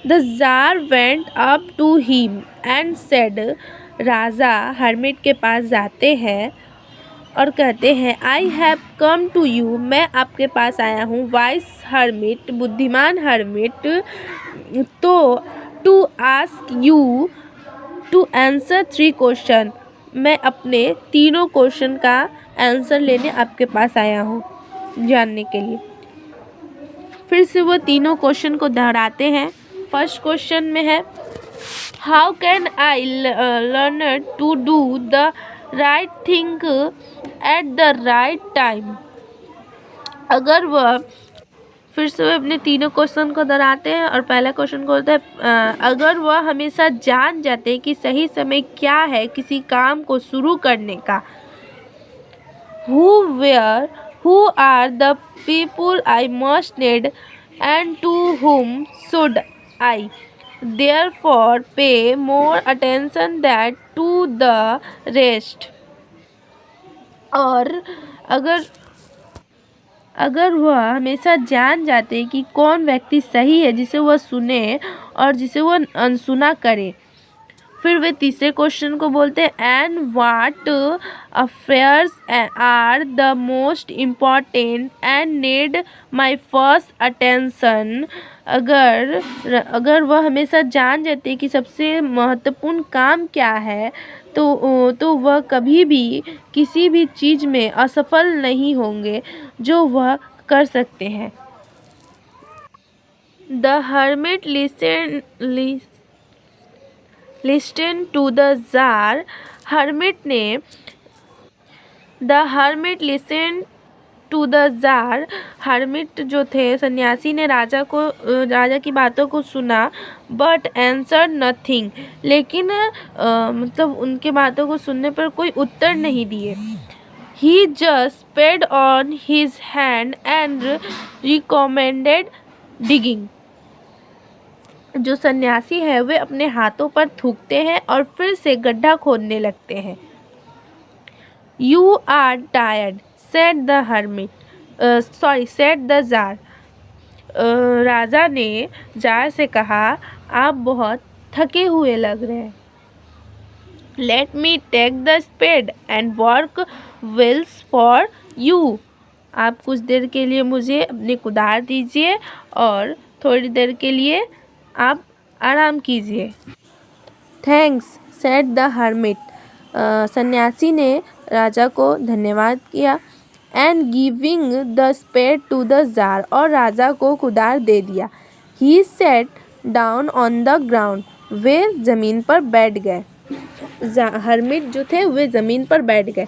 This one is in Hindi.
The tsar went up to him and said, राजा हर्मिट के पास जाते हैं और कहते हैं, I have come to you, मैं आपके पास आया हूँ, वाइस हर्मिट, बुद्धिमान हर्मिट, तो to ask you to answer 3 question, मैं अपने तीनों क्वेश्चन का आंसर लेने आपके पास आया हूँ, जानने के लिए। फिर से वो तीनों क्वेश्चन को दोहराते हैं। फर्स्ट क्वेश्चन में है, how can I learn to do the right thing at the right time. अगर वह, फिर से वह अपने तीनों क्वेश्चन को दोहराते हैं और पहला क्वेश्चन को होता है, अगर वह हमेशा जान जाते हैं कि सही समय क्या है किसी काम को शुरू करने का। Who are the people I must need and to whom should I therefore pay more attention that to the rest. और अगर वह हमेशा जान जाते कि कौन व्यक्ति सही है जिसे वह सुने और जिसे वह अनसुना करे। फिर वे तीसरे क्वेश्चन को बोलते हैं, and what affairs are the most important and need my first attention. अगर वह हमेशा जान जाते कि सबसे महत्वपूर्ण काम क्या है, तो वह कभी भी किसी भी चीज़ में असफल नहीं होंगे जो वह कर सकते हैं। The hermit listen to the tsar. Hermit जो थे सन्यासी ने राजा की बातों को सुना, बट आंसर नथिंग, लेकिन मतलब उनके बातों को सुनने पर कोई उत्तर नहीं दिए। He just paid on his hand and recommended digging. जो सन्यासी है वे अपने हाथों पर थूकते हैं और फिर से गड्ढा खोदने लगते हैं। You are tired said the tsar. राजा ने जार से कहा, आप बहुत थके हुए लग रहे हैं। Let me take the spade and work wills for you. आप कुछ देर के लिए मुझे अपनी कुदार दीजिए और थोड़ी देर के लिए आप आराम कीजिए। Thanks said the hermit. सन्यासी ने राजा को धन्यवाद किया। And giving the spade to the tsar, और राजा को कुदार दे दिया। He sat down on the ground. वे ज़मीन पर बैठ गए। हर्मिट जो थे वे ज़मीन पर बैठ गए।